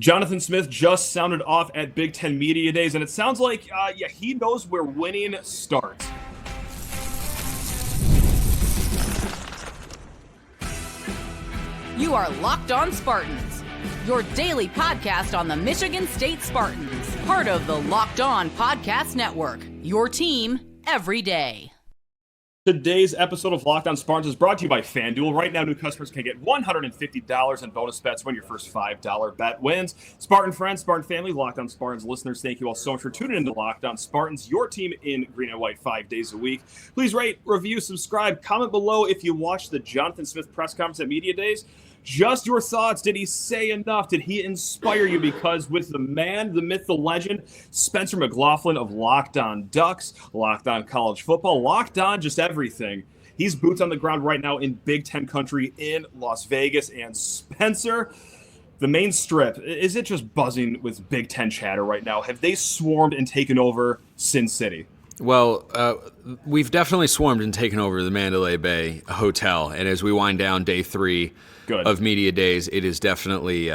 Jonathan Smith just sounded off at Big Ten Media Days, and it sounds like, he knows where winning starts. You are Locked On Spartans, your daily podcast on the Michigan State Spartans, part of the Locked On Podcast Network, your team every day. Today's episode of Locked On Spartans is brought to you by FanDuel. Right now, new customers can get $150 in bonus bets when your first $5 bet wins. Spartan friends, Spartan family, Locked On Spartans listeners, thank you all so much for tuning in to Locked On Spartans, your team in green and white 5 days a week. Please rate, review, subscribe, comment below if you watched the Jonathan Smith press conference at Media Days. Just your thoughts. Did he say enough? Did he inspire you? Because with the man, the myth, the legend, Spencer McLaughlin of Locked On Ducks, Locked On College Football, Locked On just everything. He's boots on the ground right now in Big Ten country in Las Vegas. And Spencer, the main strip, is it just buzzing with Big Ten chatter right now? Have they swarmed and taken over Sin City? Well, we've definitely swarmed and taken over the Mandalay Bay Hotel. And as we wind down day 3 of Media Days, it is definitely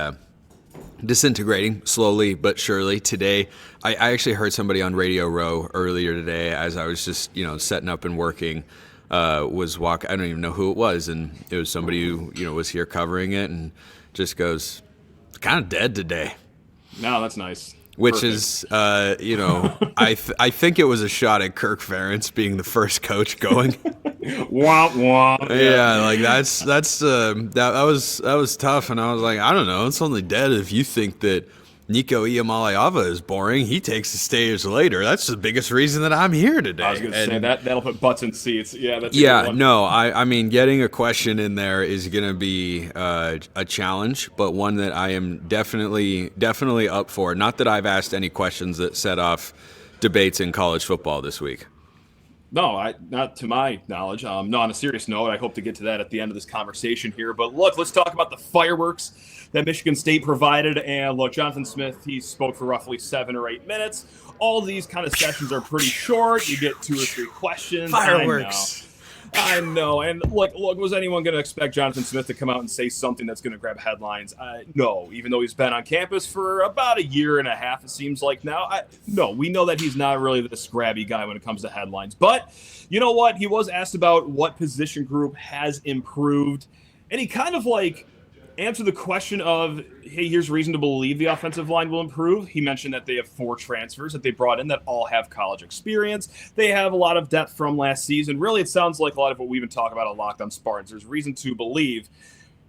disintegrating slowly but surely. Today, I actually heard somebody on Radio Row earlier today as I was just, setting up and working, was walking. I don't even know who it was. And it was somebody who, was here covering it and just goes, it's kind of dead today. No, that's nice. Which Perfect. Is, I think it was a shot at Kirk Ferentz being the first coach going. Womp womp. Yeah, like that was tough, and I was like, I don't know, it's only dead if you think that Nico Iamaleava is boring. He takes the stage later. That's the biggest reason that I'm here today. I was going to say that'll put butts in seats. Yeah, that's I mean, getting a question in there is going to be a challenge, but one that I am definitely up for. Not that I've asked any questions that set off debates in college football this week. No, not to my knowledge. No, on a serious note, I hope to get to that at the end of this conversation here. But look, let's talk about the fireworks that Michigan State provided. And look, Jonathan Smith, he spoke for roughly 7 or 8 minutes. All these kind of sessions are pretty short. You get 2 or 3 questions. Fireworks. I know. And look, was anyone going to expect Jonathan Smith to come out and say something that's going to grab headlines? No, even though he's been on campus for about a year and a half, it seems like now. No, we know that he's not really this grabby guy when it comes to headlines. But you know what? He was asked about what position group has improved, and he kind of answer the question of, hey, here's reason to believe the offensive line will improve. He mentioned that they have 4 transfers that they brought in that all have college experience. They have a lot of depth from last season. Really, it sounds like a lot of what we've been talking about at Locked On Spartans. There's reason to believe.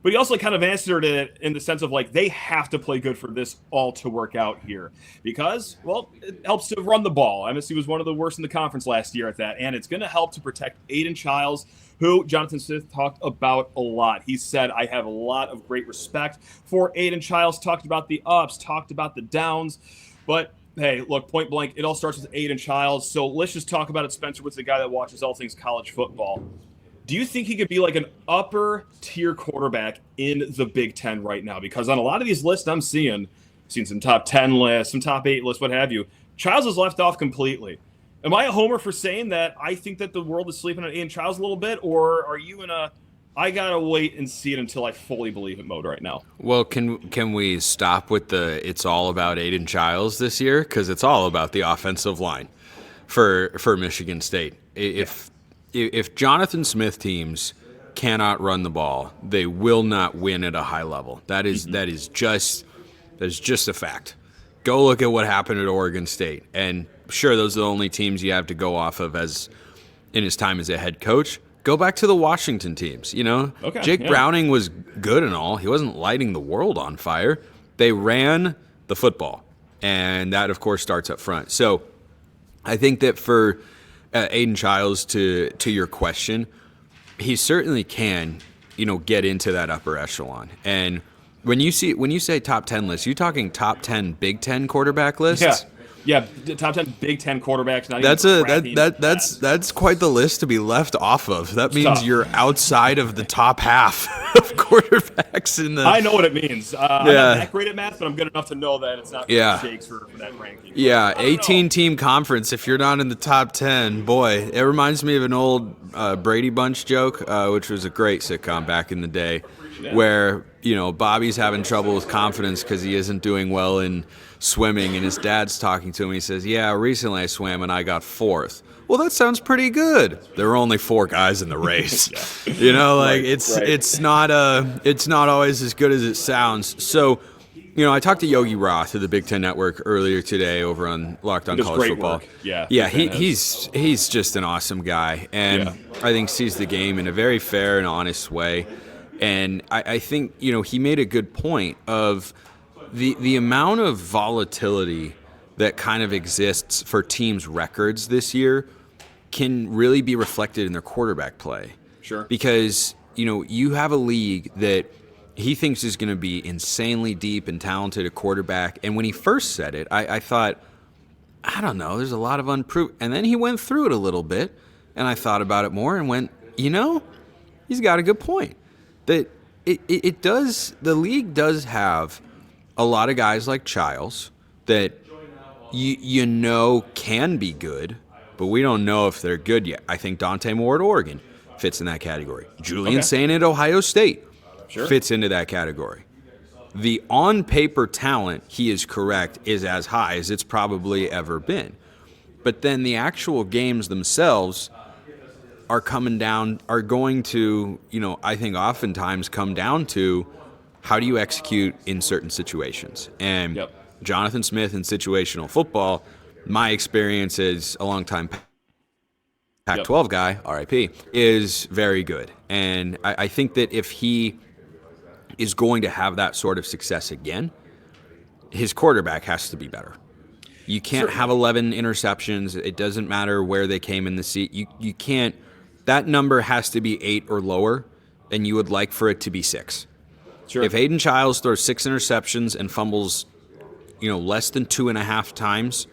But he also kind of answered it in the sense of they have to play good for this all to work out here because, well, it helps to run the ball. MSU was one of the worst in the conference last year at that, and it's going to help to protect Aidan Chiles, who Jonathan Smith talked about a lot. He said, I have a lot of great respect for Aidan Chiles, talked about the ups, talked about the downs, but hey, look, point blank, it all starts with Aidan Chiles, so let's just talk about it, Spencer, with the guy that watches all things college football. Do you think he could be like an upper-tier quarterback in the Big Ten right now? Because on a lot of these lists I'm seeing some top 10 lists, some top 8 lists, what have you, Chiles is left off completely. Am I a homer for saying that I think that the world is sleeping on Aidan Chiles a little bit, or are you in a I gotta wait and see it until I fully believe it mode right now? Well, can we stop with the it's all about Aidan Chiles this year? Because it's all about the offensive line for Michigan State. If Jonathan Smith teams cannot run the ball, they will not win at a high level. That is just a fact. Go look at what happened at Oregon State. And sure, those are the only teams you have to go off of as in his time as a head coach. Go back to the Washington teams, Okay, Jake Browning was good and all. He wasn't lighting the world on fire. They ran the football, and that, of course, starts up front. So I think that for Aidan Chiles, to your question, he certainly can, get into that upper echelon. And when you say top 10 lists, you're talking top 10 Big Ten quarterback lists? Yeah, top 10 Big Ten quarterbacks. That's quite the list to be left off of. That means you're outside of the top half of quarterbacks in the. I know what it means. I'm not that great at math, but I'm good enough to know that it's not shakes for that ranking. Yeah, 18-team conference. If you're not in the top 10, boy, it reminds me of an old Brady Bunch joke, which was a great sitcom back in the day, where Bobby's having trouble with confidence because he isn't doing well in swimming, and his dad's talking to him. He says, yeah, recently I swam and I got 4th. Well, that sounds pretty good. There were only 4 guys in the race. It's not always as good as it sounds. So, I talked to Yogi Roth of the Big Ten Network earlier today over on Locked On College Football. Work. Yeah, he's just an awesome guy, and I think sees the game in a very fair and honest way. And I think he made a good point of the amount of volatility that kind of exists for teams' records this year can really be reflected in their quarterback play. Sure. Because, you have a league that he thinks is going to be insanely deep and talented at quarterback. And when he first said it, I thought, I don't know, there's a lot of unproven. And then he went through it a little bit, and I thought about it more and went, he's got a good point. That the league does have a lot of guys like Chiles that can be good, but we don't know if they're good yet. I think Dante Moore at Oregon fits in that category. Julian Saint at Ohio State fits into that category. The on-paper talent, he is correct, is as high as it's probably ever been. But then the actual games themselves are going to, I think oftentimes come down to how do you execute in certain situations. And Jonathan Smith in situational football, my experience as a longtime Pac-12 guy, RIP, is very good. And I think that if he is going to have that sort of success again, his quarterback has to be better. You can't have 11 interceptions. It doesn't matter where they came in the seat. You can't. That number has to be 8 or lower, and you would like for it to be 6. Sure. If Aidan Chiles throws 6 interceptions and fumbles, less than 2.5 times,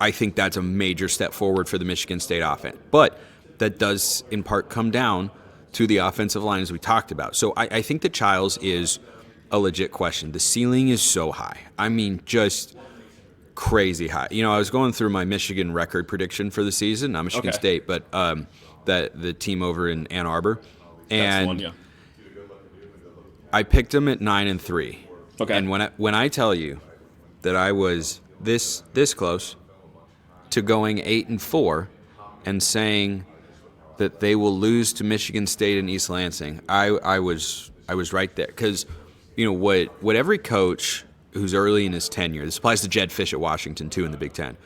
I think that's a major step forward for the Michigan State offense. But that does, in part, come down to the offensive line, as we talked about. So I think that Chiles is a legit question. The ceiling is so high. I mean, just crazy high. I was going through my Michigan record prediction for the season, not Michigan State, but the team over in Ann Arbor. And I picked them at 9-3. Okay. And when I tell you that I was this close to going 8-4 and saying that they will lose to Michigan State and East Lansing, I was right there. Because what every coach who's early in his tenure, this applies to Jed Fish at Washington too in the Big Ten,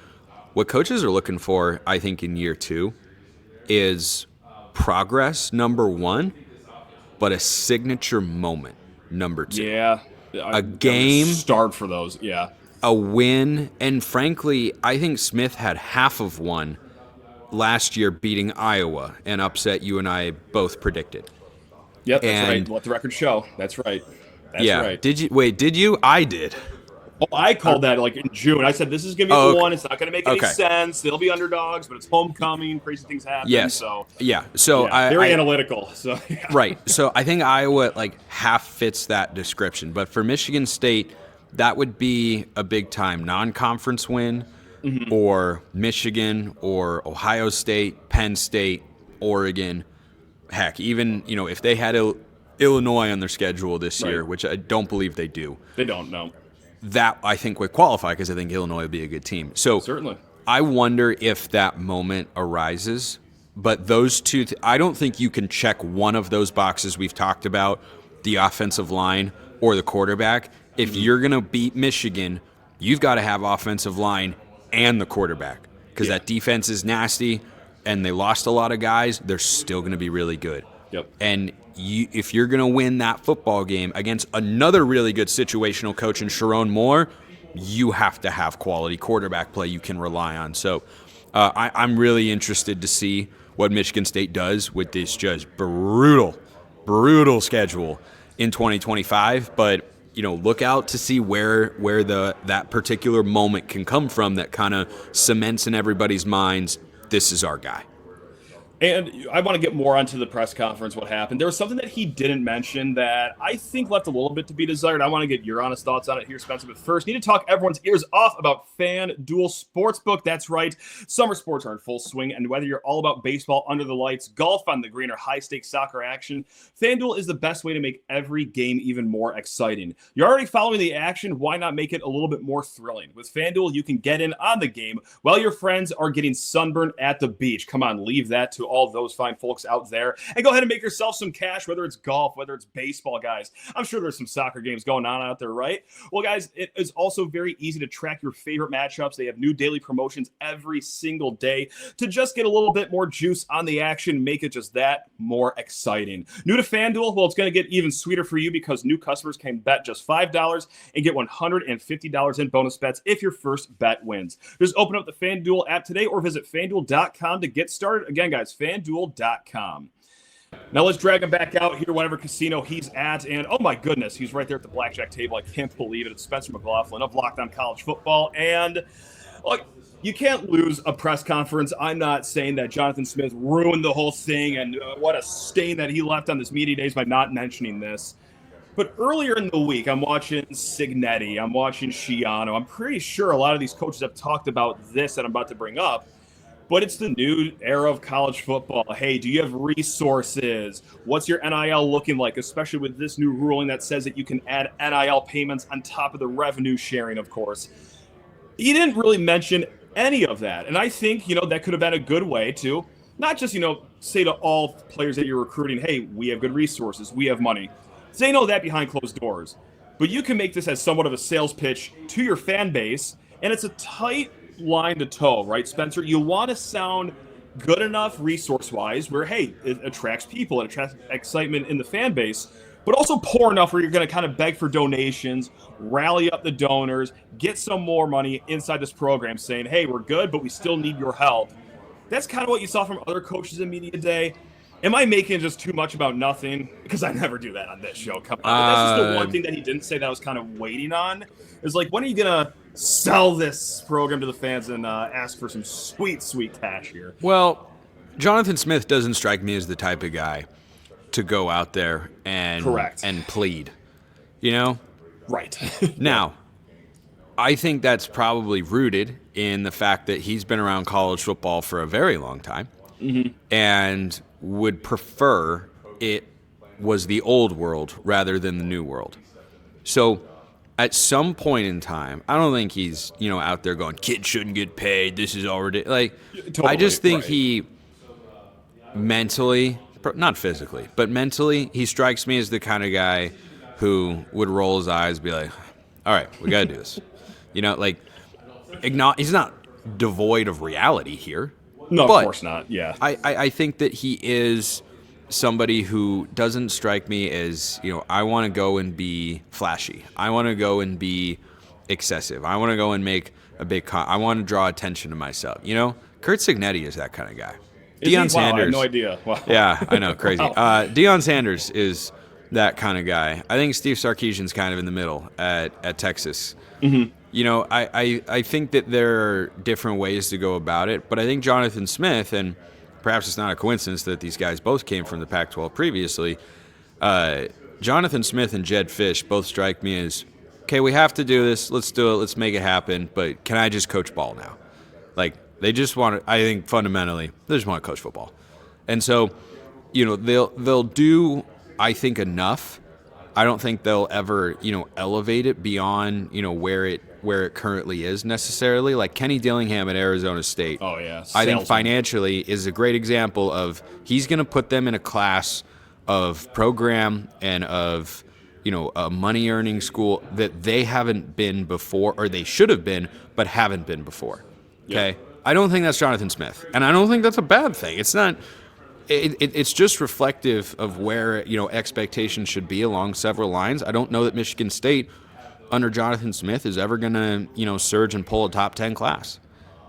what coaches are looking for, I think, in year 2 is progress, number 1, but a signature moment, number 2. Yeah. A game. Start for those, yeah. A win. And frankly, I think Smith had half of one last year beating Iowa, an upset you and I both predicted. Yep, that's right. Let the record show. That's right. That's right. Did you? I did. Oh, I called that in June. I said, this is going to be the one. It's not going to make any sense. They'll be underdogs, but it's homecoming. Crazy things happen. Yes. So, very analytical. So Right. So I think Iowa half fits that description. But for Michigan State, that would be a big-time non-conference win, or Michigan or Ohio State, Penn State, Oregon. Heck, even if they had Illinois on their schedule this year, which I don't believe they do. They don't, no. That, I think, would qualify because I think Illinois would be a good team. So certainly, I wonder if that moment arises. But those two, I don't think you can check one of those boxes we've talked about, the offensive line or the quarterback. If you're going to beat Michigan, you've got to have offensive line and the quarterback because that defense is nasty and they lost a lot of guys. They're still going to be really good. Yep. And if you're going to win that football game against another really good situational coach in Sharon Moore, you have to have quality quarterback play you can rely on. So I'm really interested to see what Michigan State does with this just brutal schedule in 2025. But look out to see where that particular moment can come from that kind of cements in everybody's minds, this is our guy. And I want to get more onto the press conference, what happened. There was something that he didn't mention that I think left a little bit to be desired. I want to get your honest thoughts on it here, Spencer. But first, need to talk everyone's ears off about FanDuel Sportsbook. That's right. Summer sports are in full swing, and whether you're all about baseball under the lights, golf on the green, or high-stakes soccer action, FanDuel is the best way to make every game even more exciting. You're already following the action. Why not make it a little bit more thrilling? With FanDuel, you can get in on the game while your friends are getting sunburned at the beach. Come on, leave that to all those fine folks out there and go ahead and make yourself some cash, whether it's golf, whether it's baseball, guys. I'm sure there's some soccer games going on out there, right? Well, guys, it is also very easy to track your favorite matchups. They have new daily promotions every single day to just get a little bit more juice on the action, make it just that more exciting. New to FanDuel? Well, it's going to get even sweeter for you because new customers can bet just $5 and get $150 in bonus bets if your first bet wins. Just open up the FanDuel app today or visit FanDuel.com to get started. Again, guys, FanDuel.com. Now let's drag him back out here, whatever casino he's at. And oh my goodness, he's right there at the blackjack table. I can't believe it. It's Spencer McLaughlin of Locked On College Football. And look, you can't lose a press conference. I'm not saying that Jonathan Smith ruined the whole thing and what a stain that he left on this media days by not mentioning this. But earlier in the week, I'm watching Cignetti, I'm watching Schiano. I'm pretty sure a lot of these coaches have talked about this that I'm about to bring up. But it's the new era of college football. Hey, do you have resources? What's your NIL looking like, especially with this new ruling that says that you can add NIL payments on top of the revenue sharing, of course. He didn't really mention any of that. And I think, that could have been a good way to not just, say to all players that you're recruiting, hey, we have good resources, we have money. Say no that behind closed doors. But you can make this as somewhat of a sales pitch to your fan base, and it's a tight line to toe, right, Spencer? You want to sound good enough resource-wise where, hey, it attracts people, it attracts excitement in the fan base, but also poor enough where you're going to kind of beg for donations, rally up the donors, get some more money inside this program saying, hey, we're good, but we still need your help. That's kind of what you saw from other coaches in media day. Am I making just too much about nothing? Because I never do that on this show. Come on. But that's just the one thing that he didn't say that I was kind of waiting on. Is like, when are you going to sell this program to the fans and ask for some sweet, sweet cash here? Well, Jonathan Smith doesn't strike me as the type of guy to go out there and plead, Right. Now, I think that's probably rooted in the fact that he's been around college football for a very long time and would prefer it was the old world rather than the new world. So at some point in time, I don't think he's, out there going, kids shouldn't get paid. This is already totally, I just think he mentally, not physically, but mentally, he strikes me as the kind of guy who would roll his eyes and be like, all right, we got to do this. He's not devoid of reality here. No, of course not. Yeah. I think that he is somebody who doesn't strike me as, I want to go and be flashy. I want to go and be excessive. I want to go and make a big I want to draw attention to myself. Kurt Cignetti is that kind of guy. Deion Sanders. I had no idea. Wow. Yeah, I know. Crazy. Wow. Deion Sanders is that kind of guy. I think Steve Sarkisian's kind of in the middle at Texas. Mm-hmm. I think that there are different ways to go about it, but I think Jonathan Smith, and perhaps it's not a coincidence that these guys both came from the Pac-12 previously, Jonathan Smith and Jed Fish both strike me as, okay, we have to do this, let's do it, let's make it happen, but can I just coach ball now? They just want to, I think fundamentally, they just want to coach football. And so, they'll do, I think, enough. I don't think they'll ever, elevate it beyond, where it currently is necessarily. Like Kenny Dillingham at Arizona State. Oh, yeah. I think financially is a great example of he's going to put them in a class of program and of, a money-earning school that they haven't been before, or they should have been, but haven't been before. Okay? Yep. I don't think that's Jonathan Smith. And I don't think that's a bad thing. It's not... It's just reflective of where, expectations should be along several lines. I don't know that Michigan State under Jonathan Smith is ever going to, surge and pull a top 10 class.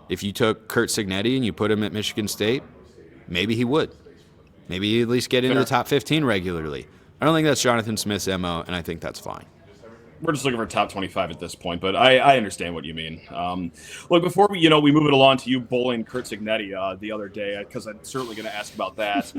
If you took Kurt Cignetti and you put him at Michigan State, maybe he would. Maybe he'd at least get into the top 15 regularly. I don't think that's Jonathan Smith's MO, and I think that's fine. We're just looking for top 25 at this point, but I understand what you mean. Look, before we move it along to you bullying Kurt Signetti the other day, because I'm certainly going to ask about that.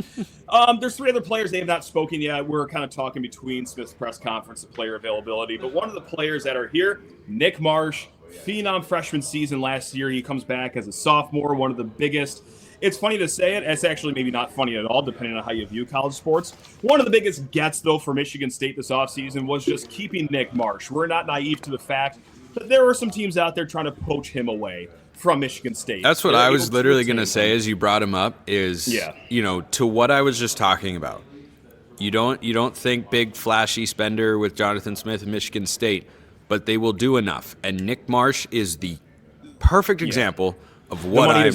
There's 3 other players. They have not spoken yet. We're kind of talking between Smith's press conference and player availability, but one of the players that are here, Nick Marsh, phenom freshman season last year. He comes back as a sophomore, one of the biggest. It's funny to say it. It's actually maybe not funny at all, depending on how you view college sports. One of the biggest gets, though, for Michigan State this offseason was just keeping Nick Marsh. We're not naive to the fact that there were some teams out there trying to poach him away from Michigan State. That's what I was literally going to say as you brought him up is, to what I was just talking about. You don't think big, flashy spender with Jonathan Smith and Michigan State, but they will do enough. And Nick Marsh is the perfect example of what I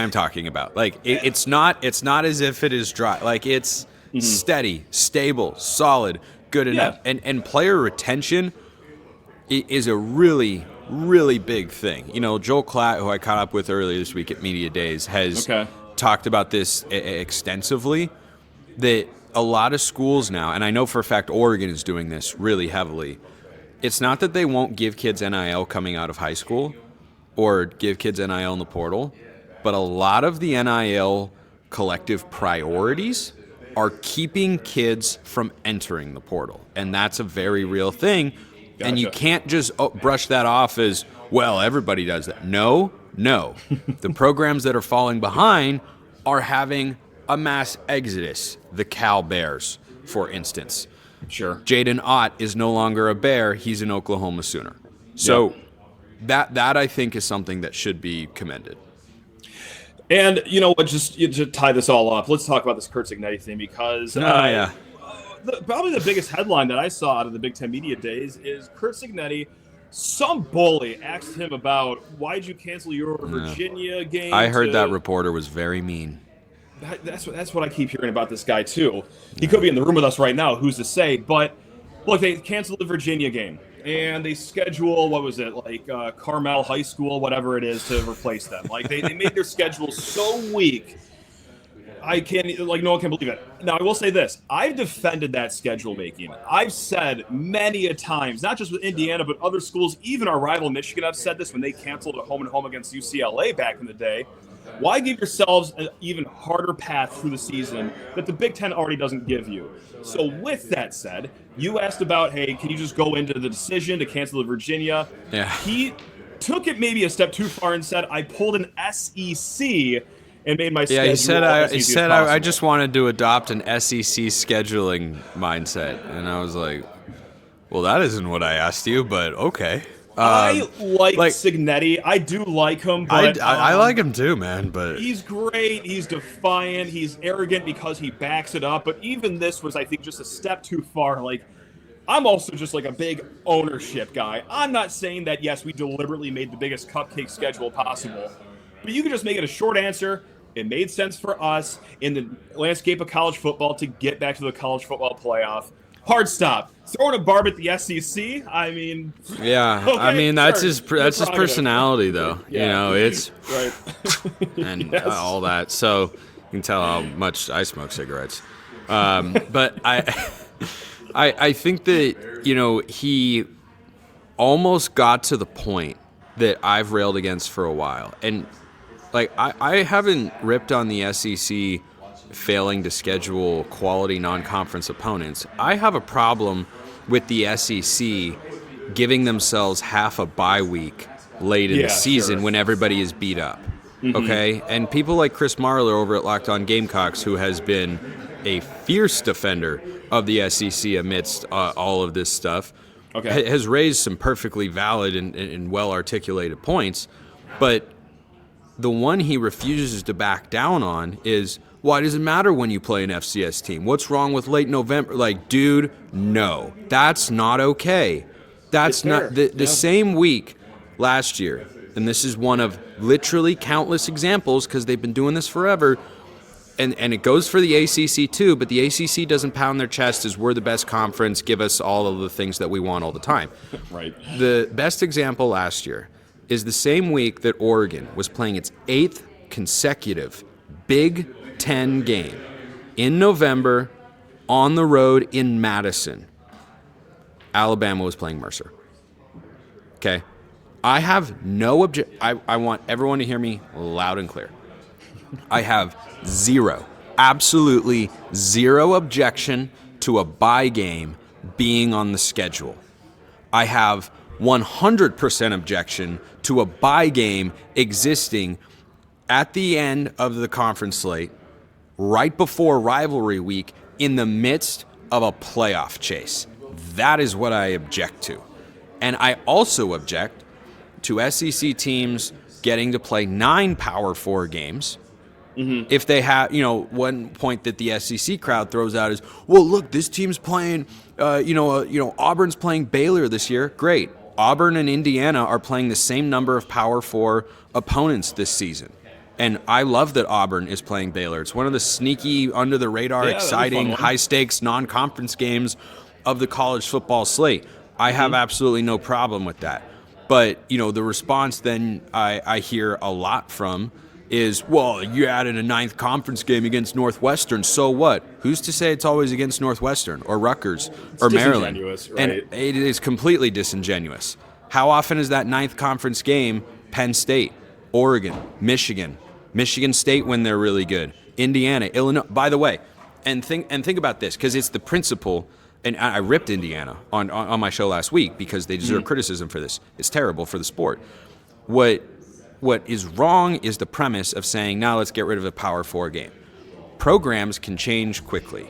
am talking about. Like it's not as if it is dry. Like it's steady, stable, solid, good enough. And player retention is a really, really big thing. Joel Klatt, who I caught up with earlier this week at Media Days, has talked about this extensively, that a lot of schools now, and I know for a fact Oregon is doing this really heavily, it's not that they won't give kids NIL coming out of high school or give kids NIL in the portal, but a lot of the NIL collective priorities are keeping kids from entering the portal. And that's a very real thing. Gotcha. And you can't just brush that off as, well, everybody does that. No. The programs that are falling behind are having a mass exodus. The Cal Bears, for instance. Sure. Jaden Ott is no longer a Bear. He's an Oklahoma Sooner. So that I think is something that should be commended. And you know what? Just to tie this all up, let's talk about this Kurt Signetti thing because probably the biggest headline that I saw out of the Big Ten Media Days is Kurt Signetti. Some bully asked him about why'd you cancel your Virginia game. I heard that reporter was very mean. That's what I keep hearing about this guy too. He could be in the room with us right now. Who's to say? But look, they canceled the Virginia game. And they schedule, Carmel High School, whatever it is, to replace them. Like, they made their schedule so weak, no one can believe it. Now, I will say this. I've defended that schedule making. I've said many a times, not just with Indiana, but other schools, even our rival Michigan, I've said this when they canceled a home-and-home against UCLA back in the day. Why give yourselves an even harder path through the season that the Big Ten already doesn't give you? So with that said, you asked about, hey, can you just go into the decision to cancel the Virginia? Yeah. He took it maybe a step too far and said, I pulled an SEC and made my schedule. He said I just wanted to adopt an SEC scheduling mindset. And I was like, well, that isn't what I asked you, but okay. I like Signetti. I do like him. But, I like him too, man. But he's great. He's defiant. He's arrogant because he backs it up. But even this was, I think, just a step too far. Like, I'm also just like a big ownership guy. I'm not saying that, yes, we deliberately made the biggest cupcake schedule possible. But you could just make it a short answer. It made sense for us in the landscape of college football to get back to the college football playoff. Hard stop. Throwing a barb at the SEC. I mean, that's his personality, though. Yeah. It's right and all that. So you can tell how much I smoke cigarettes. But I think that he almost got to the point that I've railed against for a while, and I haven't ripped on the SEC failing to schedule quality non-conference opponents. I have a problem with the SEC giving themselves half a bye week late in the season when everybody is beat up. Mm-hmm. Okay? And people like Chris Marler over at Locked On Gamecocks, who has been a fierce defender of the SEC amidst all of this stuff, has raised some perfectly valid and well-articulated points. But the one he refuses to back down on is, why does it matter when you play an FCS team? What's wrong with late November? Like, dude, no. That's not okay. That's not the same week last year. And this is one of literally countless examples because they've been doing this forever. And it goes for the ACC too, but the ACC doesn't pound their chest as we're the best conference, give us all of the things that we want all the time. Right. The best example last year is the same week that Oregon was playing its 8th consecutive Big Ten game in November on the road in Madison. Alabama was playing Mercer. Okay? I have no I want everyone to hear me loud and clear. I have absolutely zero objection to a bye game being on the schedule. I have 100% objection to a bye game existing at the end of the conference slate, right before rivalry week, in the midst of a playoff chase. That is what I object to. And I also object to SEC teams getting to play 9 Power 4 games. Mm-hmm. If they have, one point that the SEC crowd throws out is, well, look, this team's playing, Auburn's playing Baylor this year. Great. Auburn and Indiana are playing the same number of Power 4 opponents this season. And I love that Auburn is playing Baylor. It's one of the sneaky, under-the-radar, exciting, high-stakes, non-conference games of the college football slate. I have absolutely no problem with that. But, the response then I hear a lot from is, well, you added a 9th conference game against Northwestern, so what? Who's to say it's always against Northwestern or Rutgers or Maryland? Right? And it is completely disingenuous. How often is that 9th conference game Penn State, Oregon, Michigan State when they're really good, Indiana, Illinois? By the way, and think about this, because it's the principle, and I ripped Indiana on my show last week because they deserve criticism for this. It's terrible for the sport. What is wrong is the premise of saying, now let's get rid of a Power 4 game. Programs can change quickly,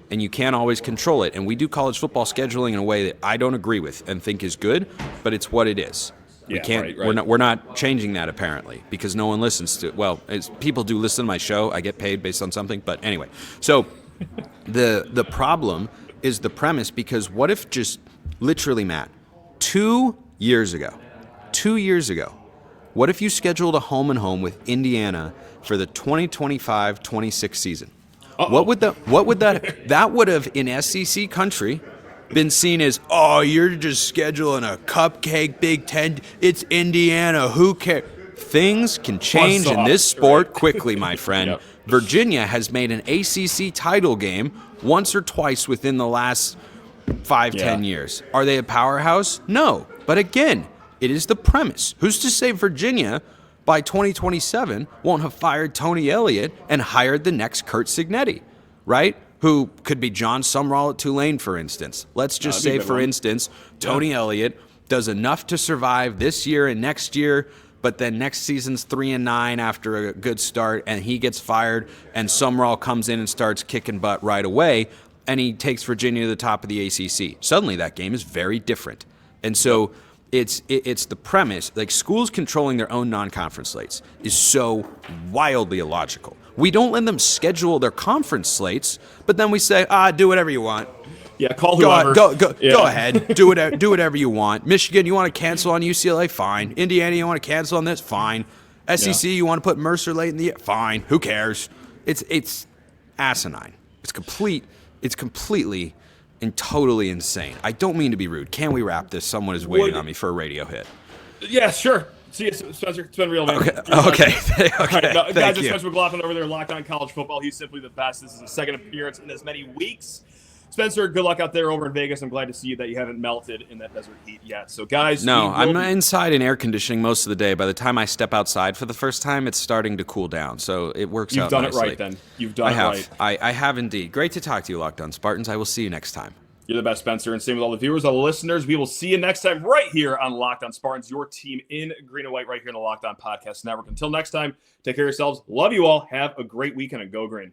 and you can't always control it. And we do college football scheduling in a way that I don't agree with and think is good, but it's what it is. We can't. Right. We're not changing that apparently because no one listens to it. Well, people do listen to my show. I get paid based on something, but anyway. So the problem is the premise, because what if just literally, Matt, 2 years ago, what if you scheduled a home and home with Indiana for the 2025-26 season? What would that would have in SEC country been seen as, oh, you're just scheduling a cupcake Big Ten. It's Indiana. Who cares? Things can change in this sport quickly, my friend. Yep. Virginia has made an ACC title game once or twice within the last 5-10 years. Are they a powerhouse? No. But again, it is the premise. Who's to say Virginia by 2027 won't have fired Tony Elliott and hired the next Kurt Signetti, right? Who could be John Sumrall at Tulane, for instance. Let's just say, for instance, Tony Elliott does enough to survive this year and next year, but then next season's 3-9 after a good start, and he gets fired, and Sumrall comes in and starts kicking butt right away, and he takes Virginia to the top of the ACC. Suddenly that game is very different. And so it's the premise, like schools controlling their own non-conference slates is so wildly illogical. We don't let them schedule their conference slates, but then we say, do whatever you want. Yeah, call whoever. Go ahead. Do whatever you want. Michigan, you want to cancel on UCLA? Fine. Indiana, you want to cancel on this? Fine. SEC, you want to put Mercer late in the year? Fine. Who cares? It's asinine. It's completely and totally insane. I don't mean to be rude. Can we wrap this? Someone is waiting on me for a radio hit. Yeah, sure. See you, Spencer. It's been real, man. Okay. Right, no, guys, you. Spencer McLaughlin over there, Locked On College Football. He's simply the best. This is his second appearance in as many weeks. Spencer, good luck out there over in Vegas. I'm glad to see you that you haven't melted in that desert heat yet. So, guys. No, I'm inside in air conditioning most of the day. By the time I step outside for the first time, it's starting to cool down. So it works out nicely. You've done it right, then. You've done it right. I have indeed. Great to talk to you, Locked On Spartans. I will see you next time. You're the best, Spencer. And same with all the viewers, all the listeners. We will see you next time right here on Locked On Spartans, your team in green and white right here in the Locked On Podcast Network. Until next time, take care of yourselves. Love you all. Have a great weekend and go green.